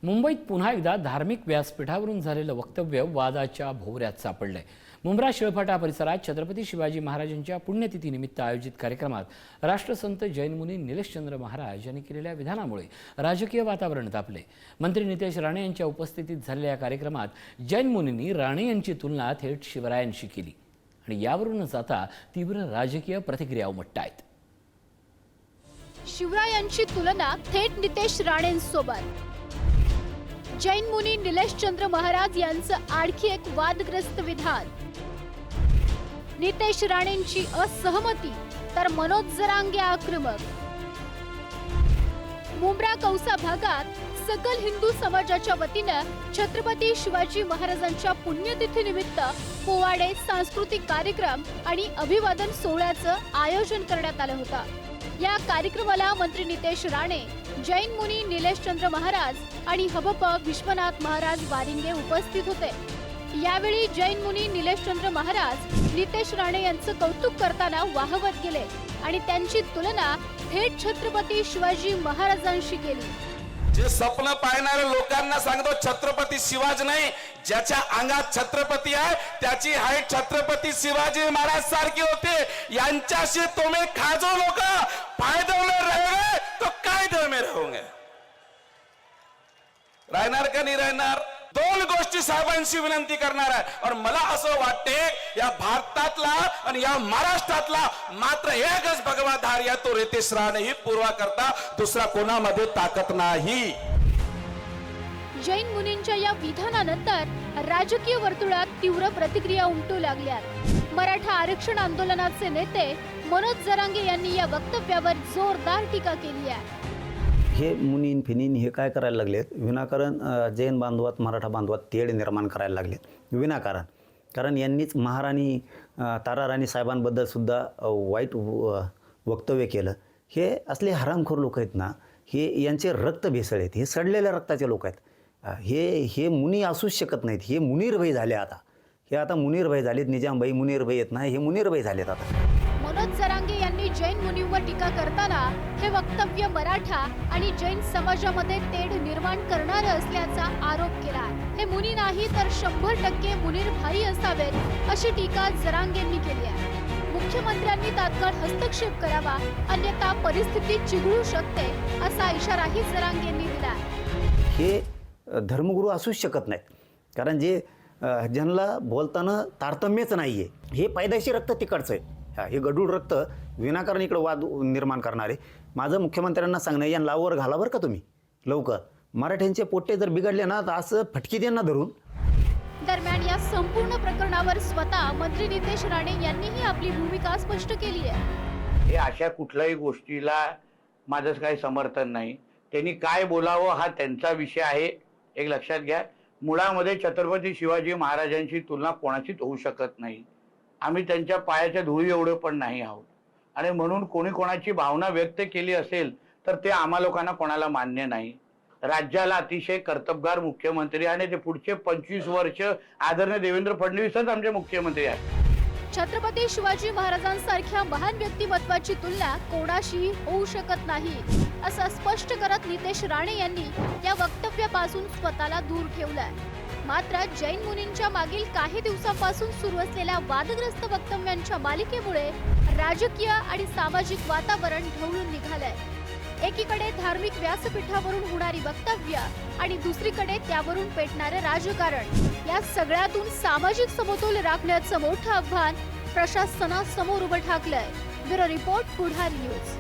मुंबईत पुन्हा एकदा धार्मिक व्यासपीठावरून झालेलं वक्तव्य वादाच्या भोवऱ्यात सापडलंय। मुंब्रा शिळफाटा परिसरात छत्रपती शिवाजी महाराजांच्या पुण्यतिथीनिमित्त आयोजित कार्यक्रमात राष्ट्रसंत जैन मुनी निलेशचंद्र महाराज यांनी केलेल्या विधानामुळे राजकीय वातावरण तापले। मंत्री नितेश राणे यांच्या उपस्थितीत झालेल्या कार्यक्रमात जैन मुनींनी राणे यांची तुलना थेट शिवरायांशी केली आणि यावरूनच आता तीव्र राजकीय प्रतिक्रिया उमटतायत। शिवरायांची तुलना थेट नितेश राणेंसोबत। जैन मुनी निलेशचंद्र महाराज यांचं आणखी एक वादग्रस्त विधान। नितेश राणेंची असहमती तर मनोज जरांगे आक्रमक। मुंब्रा कौसा भागात सकल हिंदू समाजाच्या वतीनं छत्रपती शिवाजी महाराजांच्या पुण्यतिथीनिमित्त पोवाडे, सांस्कृतिक कार्यक्रम आणि अभिवादन सोहळ्याचं आयोजन करण्यात आलं होतं। या कार्यक्रमाला मंत्री नितेश राणे, जैन मुनी निलेशचंद्र महाराज आणि हबप विश्वनाथ महाराज वारिंगे उपस्थित होते। यावेळी जैन मुनी निलेशचंद्र महाराज नितेश राणे यांचं कौतुक करताना वाहवत गेले आणि त्यांची तुलना थेट छत्रपती शिवाजी महाराजांशी केली। जे स्वप्न पाहणाऱ्या लोकांना सांगतो छत्रपती शिवाजी नाही, ज्याच्या अंगात छत्रपती आहे त्याची हाईट छत्रपती शिवाजी महाराज सारखी होते। यांच्याशी तुम्ही खाजो लोक फायदे में रहोगे तो कायदे में रहोगे। राहणार का नाही राहणार? दोन गोष्टी साहेबांशी विनंती करणार आहे और मला असं वाटते या भारतातला आणि या महाराष्ट्रातला मात्र एकच भगवाधार या तो रितेश राणे ही पूर्वा करता दुसरा कोणामध्ये ताकद नाही। जैन मुनींच्या या विधानानंतर राजकीय वर्तुळात तीव्र प्रतिक्रिया उमटू लागल्यात। मराठा आरक्षण आंदोलनाचे नेते मनोज जरांगे यांनी या वक्तव्यावर जोरदार टीका केली आहे। हे मुनीन फिनीन हे काय करायला लागलेत, विनाकारण जैन बांधवात मराठा बांधवात तेढ निर्माण करायला लागलेत विनाकारण। कारण यांनीच महाराणी ताराराणी साहेबांबद्दल सुद्धा वाईट वक्तव्य केलं। हे असले हरामखोर लोक आहेत ना, हे यांचे रक्त भेसळ आहेत, हे सडलेल्या रक्ताचे लोक आहेत। हे मुनी असूच शकत नाहीत। हे मुनीरभाई झाले आता, हे आता मुनीरभाई झालेत। निजामभाई मुनीरभाई आहेत ना, हे मुनीरभाई झालेत आता। मनोज जरांगे यांनी जैन मुनींवर टीका करताना हे वक्तव्य मराठा आणि जैन समाजामध्ये तेढ निर्माण करणारं असल्याचा आरोप केला। हे मुनी नाही तर 100% मुनीरभाई असावेत अशी टीका जरांगेंनी केली आहे। मुख्यमंत्र्यांनी तात्काळ हस्तक्षेप करावा, अन्यथा परिस्थिती चिघळू शकते असा इशाराही जरांगेंनी दिला। हे धर्मगुरू असूच शकत नाहीत, कारण जे ज्यांना बोलताना तारतम्यच नाहीये, हे पैदाशी रक्त तिकडचं आहे। हे गडूळ रक्त विनाकारण इकडे वाद निर्माण करणारे। माझं मुख्यमंत्र्यांना सांगणं, या लावर घाला बरं का तुम्ही लवकर। मराठ्यांचे पोट्टे जर बिघडले ना तर असं फटकी देणार धरून। दरम्यान या संपूर्ण प्रकरणावर स्वतः मंत्री नितेश राणे यांनीही आपली भूमिका स्पष्ट केली आहे। हे अशा कुठल्याही गोष्टीला माझं काही समर्थन नाही। त्यांनी काय बोलावं हा त्यांचा विषय आहे। एक लक्षात घ्या, मुळामध्ये छत्रपती शिवाजी महाराजांची तुलना कोणाचीच होऊ शकत नाही। आम्ही त्यांच्या पायाच्या धुळी एवढे पण नाही आहोत आणि म्हणून कोणी कोणाची भावना व्यक्त केली असेल तर ते आम्हा लोकांना कोणाला मान्य नाही। राज्याला अतिशय कर्तबगार मुख्यमंत्री आणि ते पुढचे 25 वर्ष आदरणीय देवेंद्र फडणवीसच आमचे मुख्यमंत्री आहेत। छत्रपती शिवाजी महाराजांसारख्या महान व्यक्तिमत्वाची तुलना कोणाशी होऊ शकत नाही असं स्पष्ट करत नितेश राणे यांनी या वक्तव्यापासून स्वतःला दूर ठेवलंय। मात्र जैन मुनींच्या मागील काही दिवसांपासून सुरू असलेल्या वादग्रस्त वक्तव्यांच्या मालिकेमुळे राजकीय आणि सामाजिक वातावरण ढवळून निघालंय। एकीकडे धार्मिक व्यासपीठावरून होणारी वक्तव्य आणि दुसरीकडे त्यावरून पेटणारे राजकारण, या सगळ्यातून सामाजिक समतोल राखण्याचं मोठं आव्हान प्रशासनासमोर उभं ठाकलंय। ब्युरो रिपोर्ट, पुढारी न्यूज।